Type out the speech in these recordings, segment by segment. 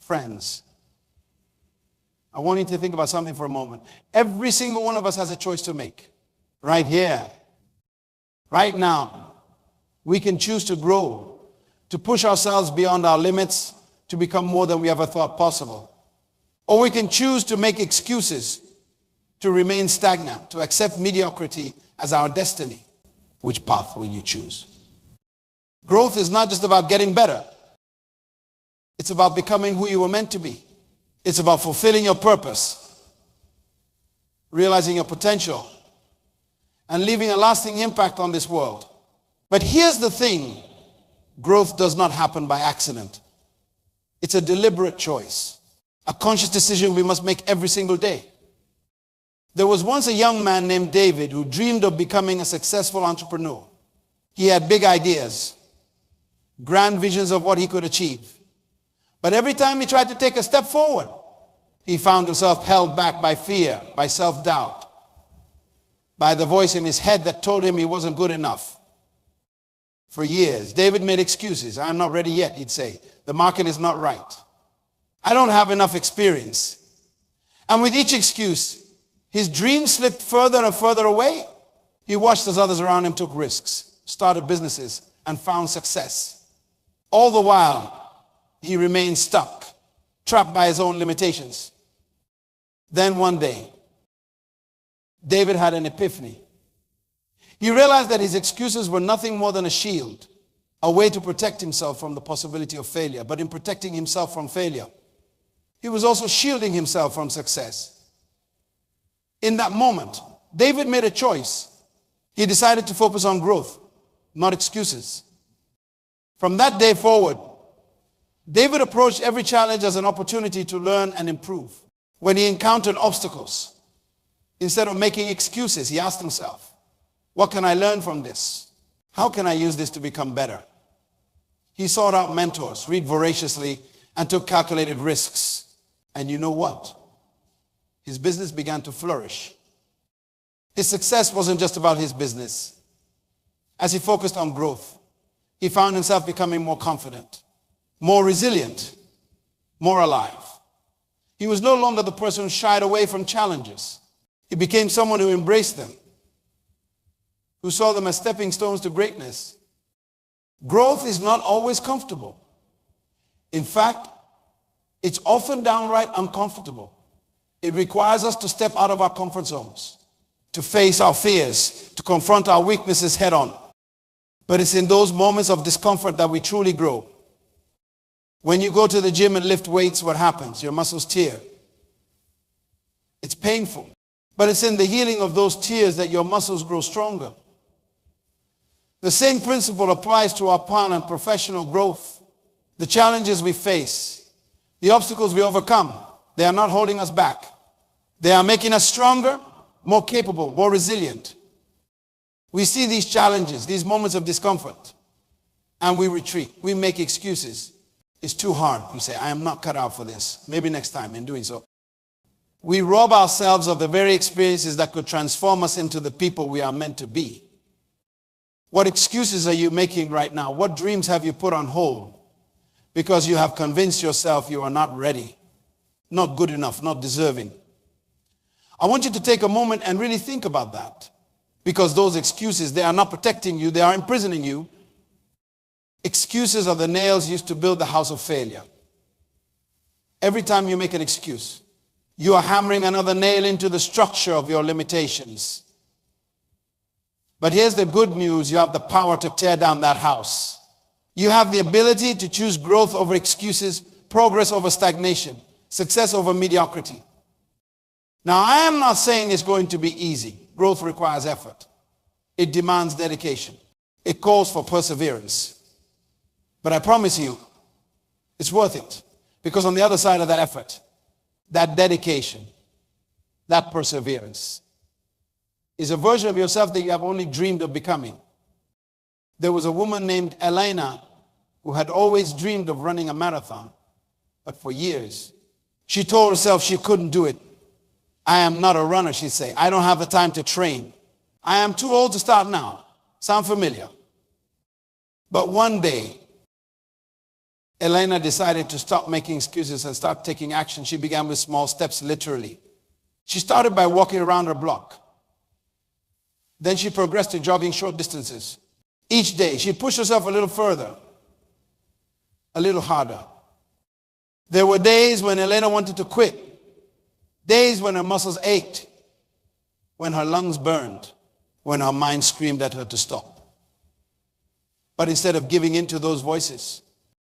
Friends, I want you to think about something for a moment. Every single one of us has a choice to make. Right here, right now, we can choose to grow, to push ourselves beyond our limits, to become more than we ever thought possible. Or we can choose to make excuses, to remain stagnant, to accept mediocrity as our destiny. Which path will you choose? Growth is not just about getting better. It's about becoming who you were meant to be. It's about fulfilling your purpose, realizing your potential, and leaving a lasting impact on this world. But here's the thing. Growth does not happen by accident. It's a deliberate choice, a conscious decision we must make every single day. There was once a young man named David who dreamed of becoming a successful entrepreneur. He had big ideas, grand visions of what he could achieve. But every time he tried to take a step forward, he found himself held back by fear, by self-doubt, by the voice in his head that told him he wasn't good enough. For years, David made excuses. I'm not ready yet, he'd say. The market is not right. I don't have enough experience. And with each excuse, his dreams slipped further and further away. He watched as others around him took risks, started businesses, and found success. All the while, he remained stuck, trapped by his own limitations. Then one day, David had an epiphany. He realized that his excuses were nothing more than a shield, a way to protect himself from the possibility of failure. But in protecting himself from failure, he was also shielding himself from success. In that moment, David made a choice. He decided to focus on growth, not excuses. From that day forward, David approached every challenge as an opportunity to learn and improve. When he encountered obstacles, instead of making excuses, he asked himself, what can I learn from this? How can I use this to become better? He sought out mentors, read voraciously, and took calculated risks. And you know what? His business began to flourish. His success wasn't just about his business. As he focused on growth, he found himself becoming more confident, more resilient, more alive. He was no longer the person who shied away from challenges. He became someone who embraced them, who saw them as stepping stones to greatness. Growth is not always comfortable. In fact, it's often downright uncomfortable. It requires us to step out of our comfort zones, to face our fears, to confront our weaknesses head on. But it's in those moments of discomfort that we truly grow. When you go to the gym and lift weights, what happens? Your muscles tear. It's painful. But it's in the healing of those tears that your muscles grow stronger. The same principle applies to our personal and professional growth. The challenges we face, the obstacles we overcome, they are not holding us back. They are making us stronger, more capable, more resilient. We see these challenges, these moments of discomfort, and we retreat. We make excuses. It's too hard. We say, I am not cut out for this. Maybe next time in doing so. We rob ourselves of the very experiences that could transform us into the people we are meant to be. What excuses are you making right now? What dreams have you put on hold? Because you have convinced yourself you are not ready, not good enough, not deserving. I want you to take a moment and really think about that. Because those excuses, they are not protecting you, they are imprisoning you. Excuses are the nails used to build the house of failure. Every time you make an excuse, you are hammering another nail into the structure of your limitations. But here's the good news. You have the power to tear down that house. You have the ability to choose growth over excuses, progress over stagnation, success over mediocrity. Now, I am not saying it's going to be easy. Growth requires effort. It demands dedication. It calls for perseverance. But I promise you, it's worth it. Because on the other side of that effort, that dedication, that perseverance, is a version of yourself that you have only dreamed of becoming. There was a woman named Elena who had always dreamed of running a marathon, but for years, she told herself she couldn't do it. I am not a runner, she'd say. I don't have the time to train. I am too old to start now. Sound familiar? But one day, Elena decided to stop making excuses and start taking action. She began with small steps, literally. She started by walking around her block. Then she progressed to jogging short distances. Each day, she pushed herself a little further, a little harder. There were days when Elena wanted to quit, days when her muscles ached, when her lungs burned, when her mind screamed at her to stop. But instead of giving in to those voices,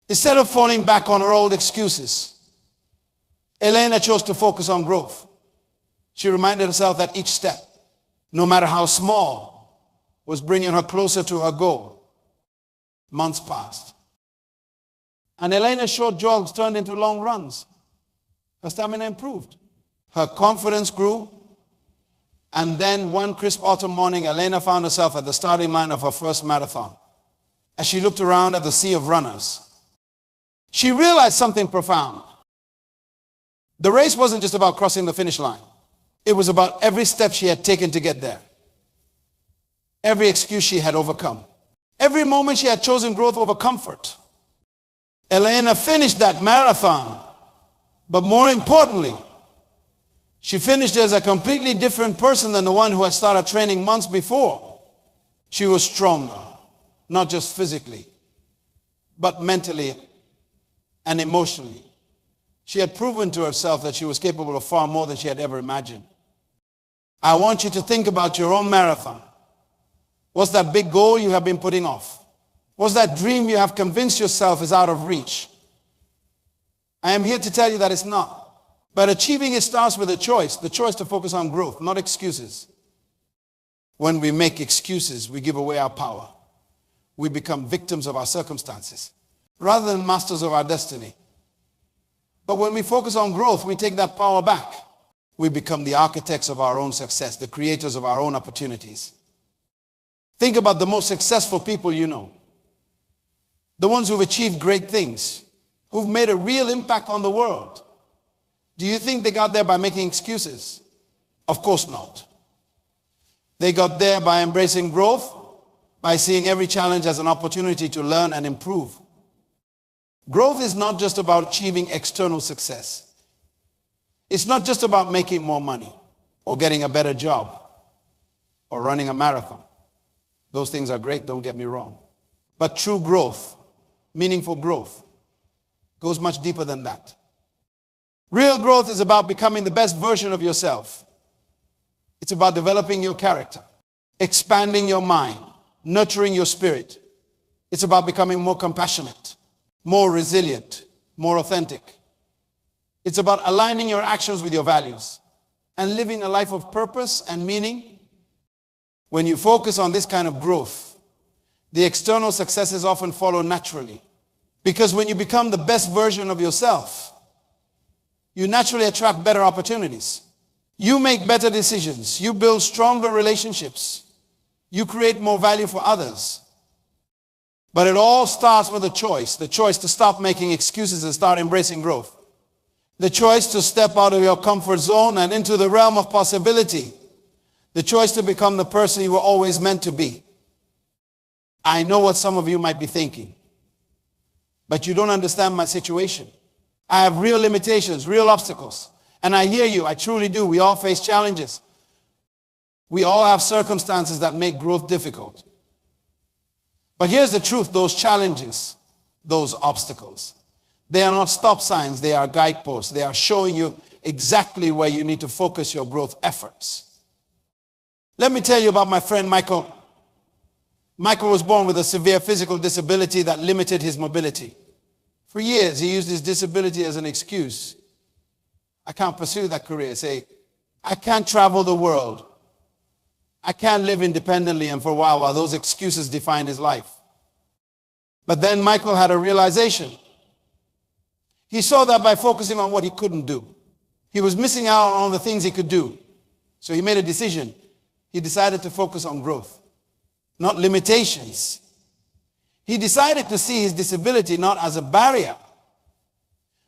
instead of falling back on her old excuses, Elena chose to focus on growth. She reminded herself that each step, no matter how small, was bringing her closer to her goal. Months passed. And Elena's short jogs turned into long runs. Her stamina improved. Her confidence grew. And then one crisp autumn morning, Elena found herself at the starting line of her first marathon. As she looked around at the sea of runners, she realized something profound. The race wasn't just about crossing the finish line. It was about every step she had taken to get there. Every excuse she had overcome. Every moment she had chosen growth over comfort. Elena finished that marathon. But more importantly, she finished as a completely different person than the one who had started training months before. She was stronger, not just physically, but mentally and emotionally. She had proven to herself that she was capable of far more than she had ever imagined. I want you to think about your own marathon. What's that big goal you have been putting off? What's that dream you have convinced yourself is out of reach? I am here to tell you that it's not. But achieving it starts with a choice, the choice to focus on growth, not excuses. When we make excuses, we give away our power. We become victims of our circumstances rather than masters of our destiny. But when we focus on growth, we take that power back. We become the architects of our own success, the creators of our own opportunities. Think about the most successful people you know. The ones who've achieved great things, who've made a real impact on the world. Do you think they got there by making excuses? Of course not. They got there by embracing growth, by seeing every challenge as an opportunity to learn and improve. Growth is not just about achieving external success. It's not just about making more money or getting a better job or running a marathon. Those things are great, don't get me wrong. But true growth, meaningful growth, goes much deeper than that. Real growth is about becoming the best version of yourself. It's about developing your character, expanding your mind, nurturing your spirit. It's about becoming more compassionate, more resilient, more authentic. It's about aligning your actions with your values and living a life of purpose and meaning. When you focus on this kind of growth, the external successes often follow naturally. Because when you become the best version of yourself, you naturally attract better opportunities. You make better decisions. You build stronger relationships. You create more value for others. But it all starts with a choice. The choice to stop making excuses and start embracing growth. The choice to step out of your comfort zone and into the realm of possibility. The choice to become the person you were always meant to be. I know what some of you might be thinking, but you don't understand my situation. I have real limitations, real obstacles. And I hear you, I truly do. We all face challenges. We all have circumstances that make growth difficult. But here's the truth, those challenges, those obstacles, they are not stop signs, they are guideposts. They are showing you exactly where you need to focus your growth efforts. Let me tell you about my friend Michael. Michael was born with a severe physical disability that limited his mobility. For years, he used his disability as an excuse. I can't pursue that career. Say, I can't travel the world. I can't live independently. And for a while, those excuses defined his life. But then Michael had a realization. He saw that by focusing on what he couldn't do, he was missing out on all the things he could do. So he made a decision. He decided to focus on growth, not limitations. He decided to see his disability not as a barrier,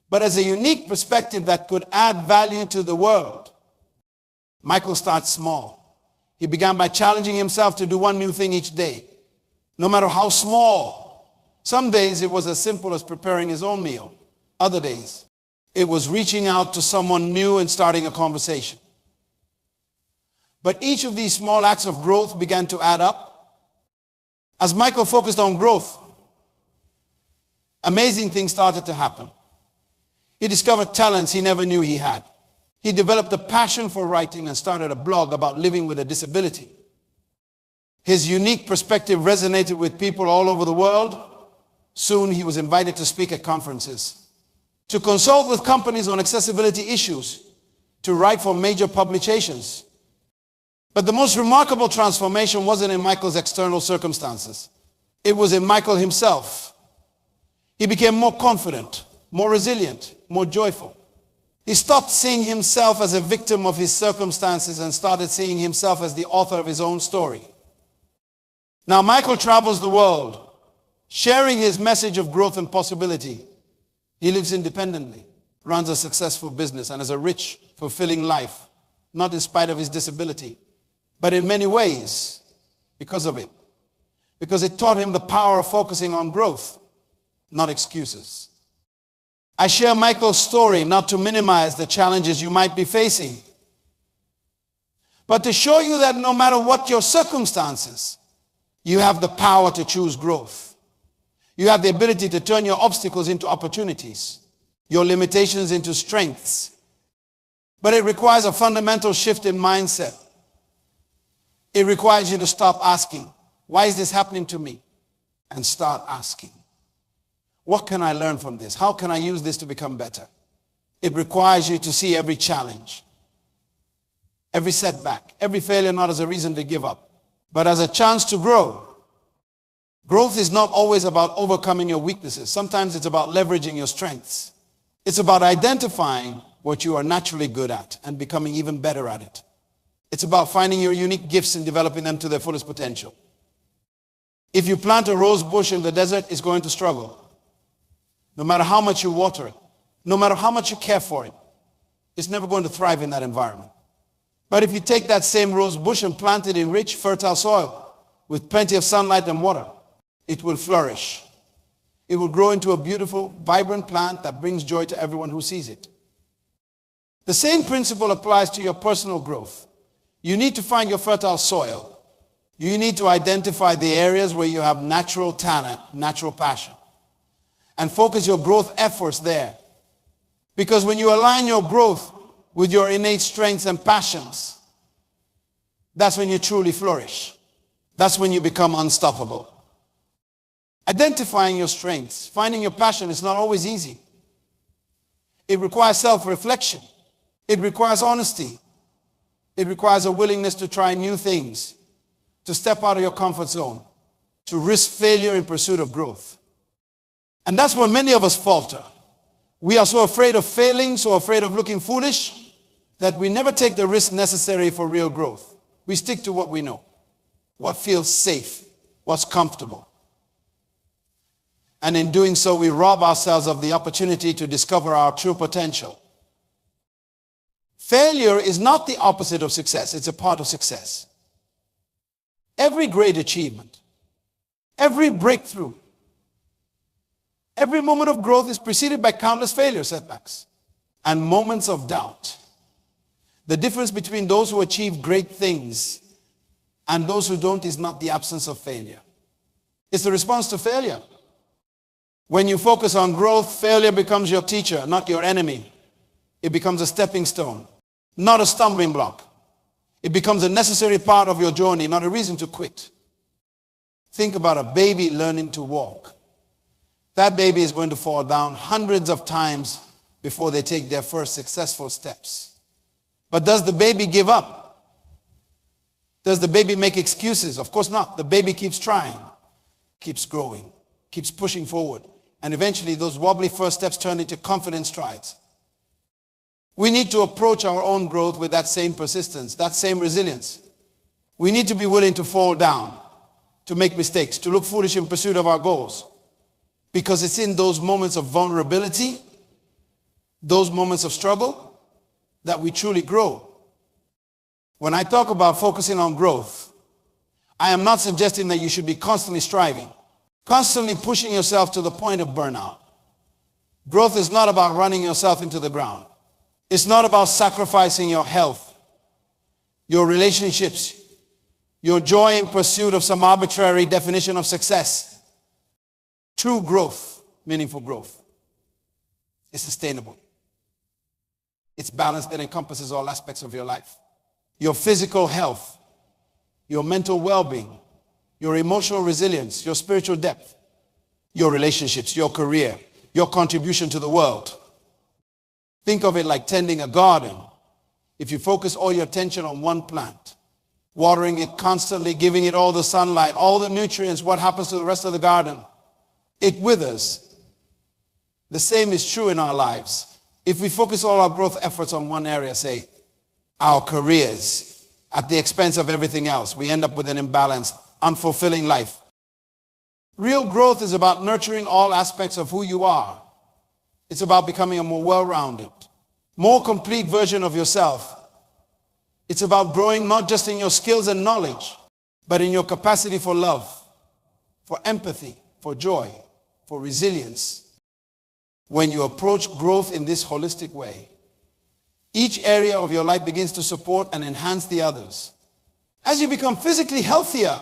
but as a unique perspective that could add value to the world. Michael starts small. He began by challenging himself to do one new thing each day. No matter how small, Some days it was as simple as preparing his own meal. Other days, it was reaching out to someone new and starting a conversation. But each of these small acts of growth began to add up. As Michael focused on growth, amazing things started to happen. He discovered talents he never knew he had. He developed a passion for writing and started a blog about living with a disability. His unique perspective resonated with people all over the world. Soon he was invited to speak at conferences, to consult with companies on accessibility issues, to write for major publications. But the most remarkable transformation wasn't in Michael's external circumstances. It was in Michael himself. He became more confident, more resilient, more joyful. He stopped seeing himself as a victim of his circumstances and started seeing himself as the author of his own story. Now Michael travels the world, sharing his message of growth and possibility. He lives independently, runs a successful business, and has a rich, fulfilling life, not in spite of his disability, but in many ways because of it. Because it taught him the power of focusing on growth, not excuses. I share Michael's story not to minimize the challenges you might be facing, but to show you that no matter what your circumstances, you have the power to choose growth. You have the ability to turn your obstacles into opportunities, your limitations into strengths. But it requires a fundamental shift in mindset. It requires you to stop asking, why is this happening to me? And start asking, what can I learn from this? How can I use this to become better? It requires you to see every challenge, every setback, every failure not as a reason to give up, but as a chance to grow. Growth is not always about overcoming your weaknesses. Sometimes it's about leveraging your strengths. It's about identifying what you are naturally good at and becoming even better at it. It's about finding your unique gifts and developing them to their fullest potential. If you plant a rose bush in the desert, it's going to struggle. No matter how much you water it, no matter how much you care for it, it's never going to thrive in that environment. But if you take that same rose bush and plant it in rich, fertile soil with plenty of sunlight and water, it will flourish. It will grow into a beautiful, vibrant plant that brings joy to everyone who sees it. The same principle applies to your personal growth. You need to find your fertile soil. You need to identify the areas where you have natural talent, natural passion, and focus your growth efforts there. Because when you align your growth with your innate strengths and passions, that's when you truly flourish. That's when you become unstoppable. Identifying your strengths, finding your passion is not always easy. It requires self-reflection. It requires honesty. It requires a willingness to try new things, to step out of your comfort zone, to risk failure in pursuit of growth. And that's where many of us falter. We are so afraid of failing, so afraid of looking foolish, that we never take the risk necessary for real growth. We stick to what we know, what feels safe, what's comfortable. And in doing so, we rob ourselves of the opportunity to discover our true potential. Failure is not the opposite of success. It's a part of success. Every great achievement, every breakthrough, every moment of growth is preceded by countless failure setbacks and moments of doubt. The difference between those who achieve great things and those who don't is not the absence of failure. It's the response to failure. When you focus on growth, failure becomes your teacher, not your enemy. It becomes a stepping stone, not a stumbling block. It becomes a necessary part of your journey, not a reason to quit. Think about a baby learning to walk. That baby is going to fall down hundreds of times before they take their first successful steps. But does the baby give up? Does the baby make excuses? Of course not. The baby keeps trying, keeps growing, keeps pushing forward. And eventually those wobbly first steps turn into confident strides. We need to approach our own growth with that same persistence, that same resilience. We need to be willing to fall down, to make mistakes, to look foolish in pursuit of our goals. Because it's in those moments of vulnerability, those moments of struggle, that we truly grow. When I talk about focusing on growth, I am not suggesting that you should be constantly striving, constantly pushing yourself to the point of burnout. Growth is not about running yourself into the ground. It's not about sacrificing your health, your relationships, your joy in pursuit of some arbitrary definition of success. True growth, meaningful growth, is sustainable. It's balanced and encompasses all aspects of your life. Your physical health, your mental well-being, your emotional resilience, your spiritual depth, your relationships, your career, your contribution to the world. Think of it like tending a garden. If you focus all your attention on one plant, watering it constantly, giving it all the sunlight, all the nutrients, what happens to the rest of the garden? It withers. The same is true in our lives. If we focus all our growth efforts on one area, say our careers, at the expense of everything else, we end up with an imbalanced, unfulfilling life. Real growth is about nurturing all aspects of who you are. It's about becoming a more well-rounded, more complete version of yourself. It's about growing not just in your skills and knowledge, but in your capacity for love, for empathy, for joy, for resilience. When you approach growth in this holistic way, each area of your life begins to support and enhance the others. As you become physically healthier,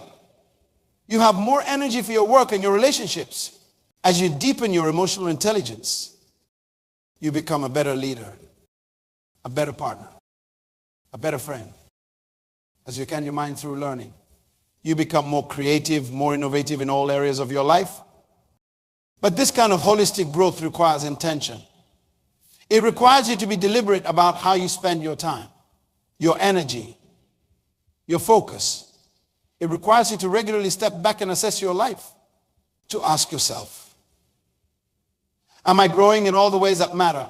you have more energy for your work and your relationships. As you deepen your emotional intelligence, you become a better leader, a better partner, a better friend. As you can your mind through learning, you become more creative, more innovative in all areas of your life. But this kind of holistic growth requires intention. It requires you to be deliberate about how you spend your time, your energy, your focus. It requires you to regularly step back and assess your life, to ask yourself, am I growing in all the ways that matter?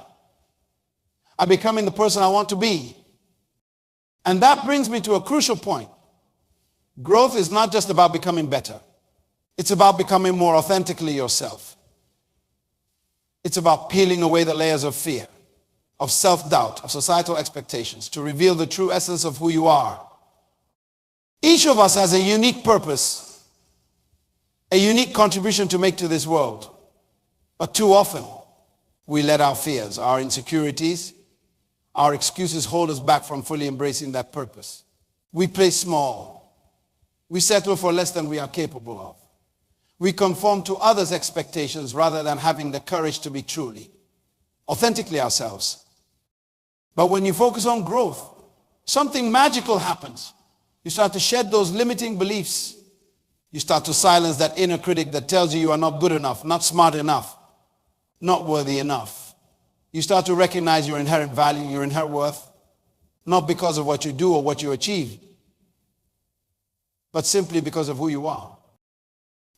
I'm becoming the person I want to be. And that brings me to a crucial point. Growth is not just about becoming better. It's about becoming more authentically yourself. It's about peeling away the layers of fear, of self-doubt, of societal expectations, to reveal the true essence of who you are. Each of us has a unique purpose, a unique contribution to make to this world. But too often, we let our fears, our insecurities, our excuses hold us back from fully embracing that purpose. We play small. We settle for less than we are capable of. We conform to others' expectations rather than having the courage to be truly, authentically ourselves. But when you focus on growth, something magical happens. You start to shed those limiting beliefs. You start to silence that inner critic that tells you you are not good enough, not smart enough, not worthy enough. You start to recognize your inherent value, your inherent worth, not because of what you do or what you achieve, but simply because of who you are.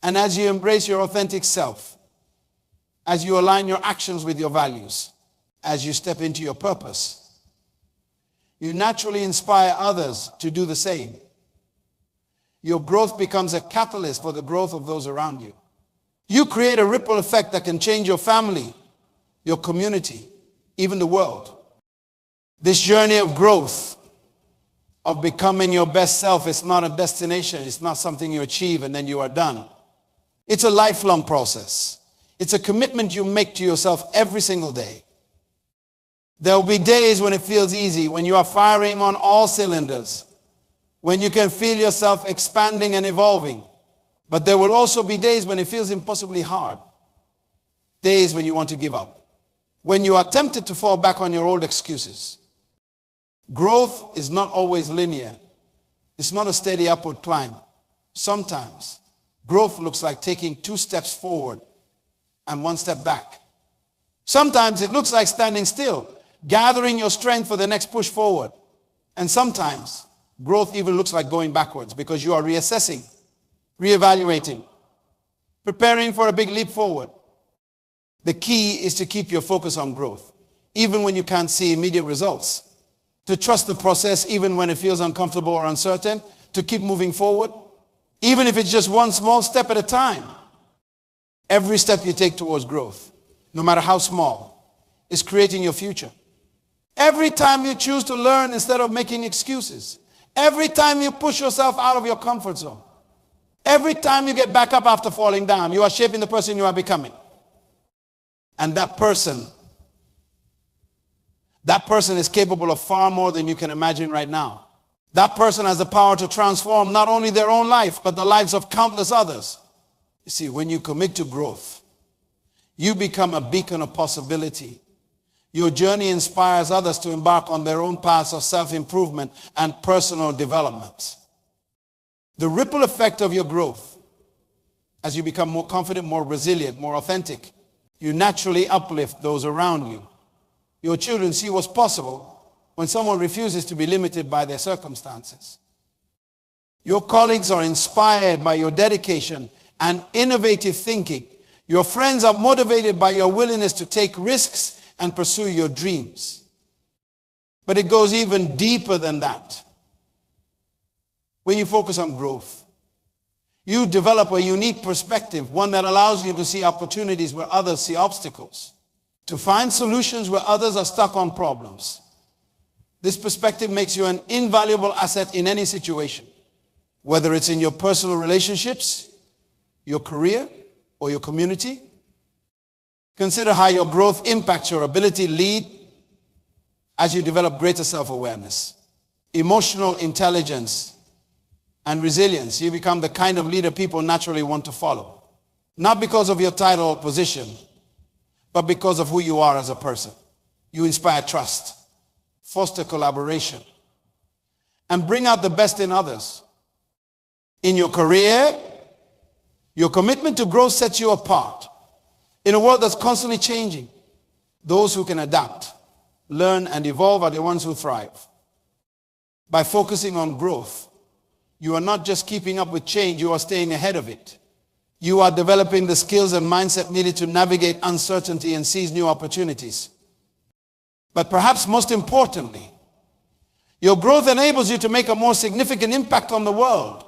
And as you embrace your authentic self, as you align your actions with your values, as you step into your purpose, you naturally inspire others to do the same. Your growth becomes a catalyst for the growth of those around you. You create a ripple effect that can change your family, your community, even the world. This journey of growth, of becoming your best self, is not a destination. It's not something you achieve and then you are done. It's a lifelong process. It's a commitment you make to yourself every single day. There will be days when it feels easy, when you are firing on all cylinders, when you can feel yourself expanding and evolving. But there will also be days when it feels impossibly hard. Days when you want to give up. When you are tempted to fall back on your old excuses. Growth is not always linear. It's not a steady upward climb. Sometimes growth looks like taking 2 steps forward and 1 step back. Sometimes it looks like standing still, gathering your strength for the next push forward. And sometimes growth even looks like going backwards because you are reassessing, reevaluating, preparing for a big leap forward. The key is to keep your focus on growth, even when you can't see immediate results. To trust the process even when it feels uncomfortable or uncertain. To keep moving forward, even if it's just one small step at a time. Every step you take towards growth, no matter how small, is creating your future. Every time you choose to learn instead of making excuses. Every time you push yourself out of your comfort zone. Every time you get back up after falling down, you are shaping the person you are becoming. And that person is capable of far more than you can imagine right now. That person has the power to transform not only their own life, but the lives of countless others. You see, when you commit to growth, you become a beacon of possibility. Your journey inspires others to embark on their own paths of self-improvement and personal development. The ripple effect of your growth, as you become more confident, more resilient, more authentic, you naturally uplift those around you. Your children see what's possible when someone refuses to be limited by their circumstances. Your colleagues are inspired by your dedication and innovative thinking. Your friends are motivated by your willingness to take risks and pursue your dreams. But it goes even deeper than that. When you focus on growth, you develop a unique perspective, one that allows you to see opportunities where others see obstacles, to find solutions where others are stuck on problems. This perspective makes you an invaluable asset in any situation, whether it's in your personal relationships, your career, or your community. Consider how your growth impacts your ability to lead as you develop greater self-awareness, emotional intelligence, and resilience. You become the kind of leader people naturally want to follow. Not because of your title or position, but because of who you are as a person. You inspire trust, foster collaboration, and bring out the best in others. In your career, your commitment to growth sets you apart. In a world that's constantly changing, those who can adapt, learn, and evolve are the ones who thrive. By focusing on growth, you are not just keeping up with change, you are staying ahead of it. You are developing the skills and mindset needed to navigate uncertainty and seize new opportunities. But perhaps most importantly, your growth enables you to make a more significant impact on the world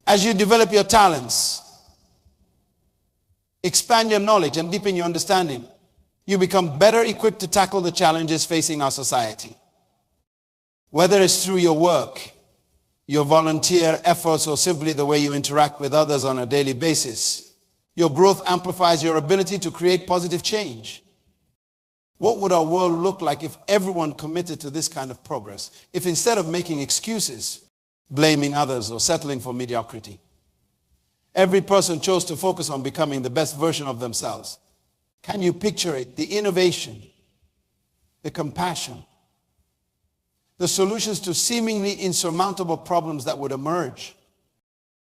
as you develop your talents, expand your knowledge, and deepen your understanding. You become better equipped to tackle the challenges facing our society. Whether it's through your work, your volunteer efforts, or simply the way you interact with others on a daily basis, your growth amplifies your ability to create positive change. What would our world look like if everyone committed to this kind of progress? If instead of making excuses, blaming others, or settling for mediocrity, every person chose to focus on becoming the best version of themselves? Can you picture it? The innovation, the compassion, the solutions to seemingly insurmountable problems that would emerge.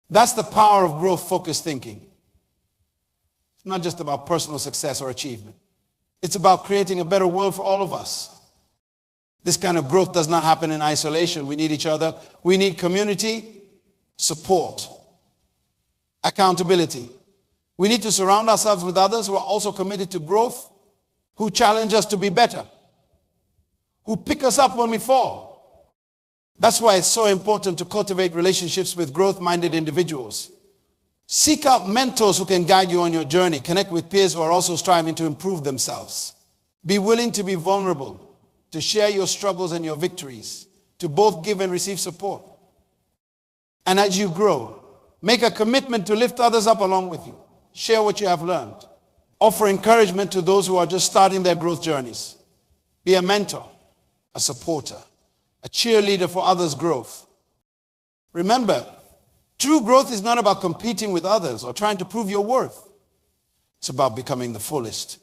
That's the power of growth-focused thinking. It's not just about personal success or achievement. It's about creating a better world for all of us. This kind of growth does not happen in isolation. We need each other. We need community, support, accountability. We need to surround ourselves with others who are also committed to growth, who challenge us to be better, who pick us up when we fall. That's why it's so important to cultivate relationships with growth-minded individuals. Seek out mentors who can guide you on your journey. Connect with peers who are also striving to improve themselves. Be willing to be vulnerable, to share your struggles and your victories, to both give and receive support. And as you grow, make a commitment to lift others up along with you. Share what you have learned. Offer encouragement to those who are just starting their growth journeys. Be a mentor, a supporter, a cheerleader for others' growth. Remember, true growth is not about competing with others or trying to prove your worth. It's about becoming the fullest,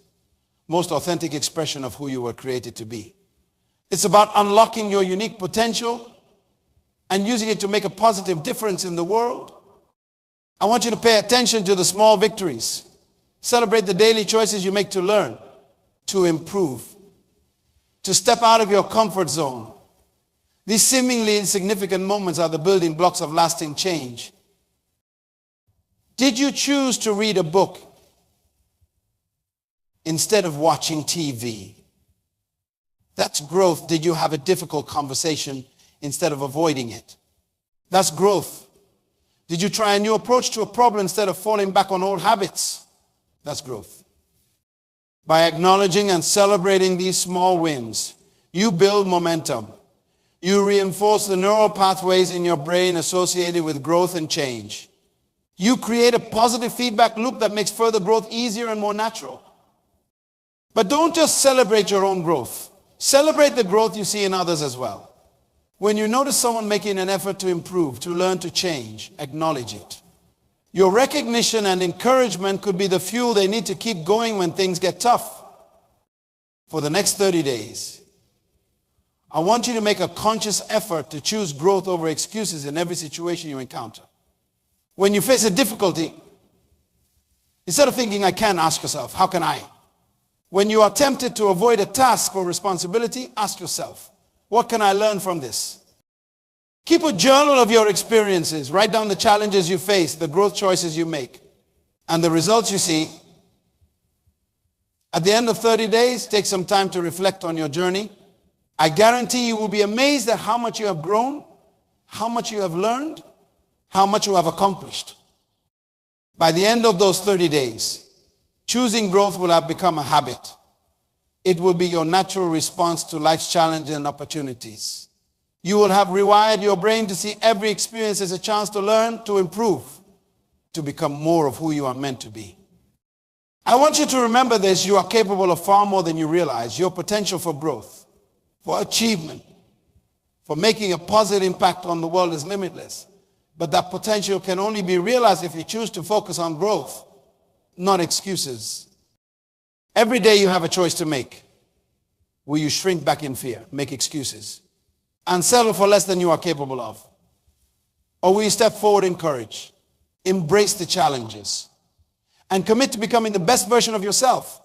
most authentic expression of who you were created to be. It's about unlocking your unique potential and using it to make a positive difference in the world. I want you to pay attention to the small victories. Celebrate the daily choices you make to learn, to improve, to step out of your comfort zone. These seemingly insignificant moments are the building blocks of lasting change. Did you choose to read a book instead of watching TV? That's growth. Did you have a difficult conversation instead of avoiding it? That's growth. Did you try a new approach to a problem instead of falling back on old habits? That's growth. By acknowledging and celebrating these small wins, you build momentum. You reinforce the neural pathways in your brain associated with growth and change. You create a positive feedback loop that makes further growth easier and more natural. But don't just celebrate your own growth. Celebrate the growth you see in others as well. When you notice someone making an effort to improve, to learn, to change, acknowledge it. Your recognition and encouragement could be the fuel they need to keep going when things get tough. For the next 30 days, I want you to make a conscious effort to choose growth over excuses in every situation you encounter. When you face a difficulty, instead of thinking, I can, ask yourself, how can I? When you are tempted to avoid a task or responsibility, ask yourself, what can I learn from this? Keep a journal of your experiences. Write down the challenges you face, the growth choices you make, and the results you see. At the end of 30 days, take some time to reflect on your journey. I guarantee you will be amazed at how much you have grown, how much you have learned, how much you have accomplished. By the end of those 30 days, choosing growth will have become a habit. It will be your natural response to life's challenges and opportunities. You will have rewired your brain to see every experience as a chance to learn, to improve, to become more of who you are meant to be. I want you to remember this. You are capable of far more than you realize. Your potential for growth, for achievement, for making a positive impact on the world is limitless. But that potential can only be realized if you choose to focus on growth, not excuses. Every day you have a choice to make. Will you shrink back in fear, make excuses, and settle for less than you are capable of? Or will you step forward in courage, embrace the challenges, and commit to becoming the best version of yourself?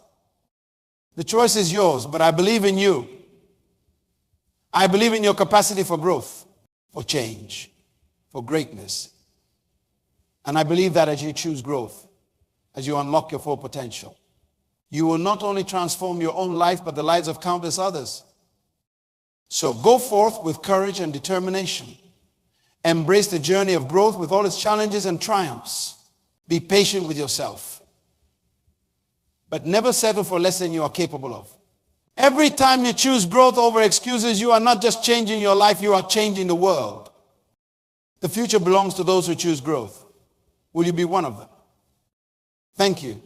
The choice is yours, but I believe in you. I believe in your capacity for growth, for change, for greatness. And I believe that as you choose growth, as you unlock your full potential, you will not only transform your own life, but the lives of countless others. So go forth with courage and determination. Embrace the journey of growth with all its challenges and triumphs. Be patient with yourself, but never settle for less than you are capable of. Every time you choose growth over excuses, you are not just changing your life, you are changing the world. The future belongs to those who choose growth. Will you be one of them? Thank you.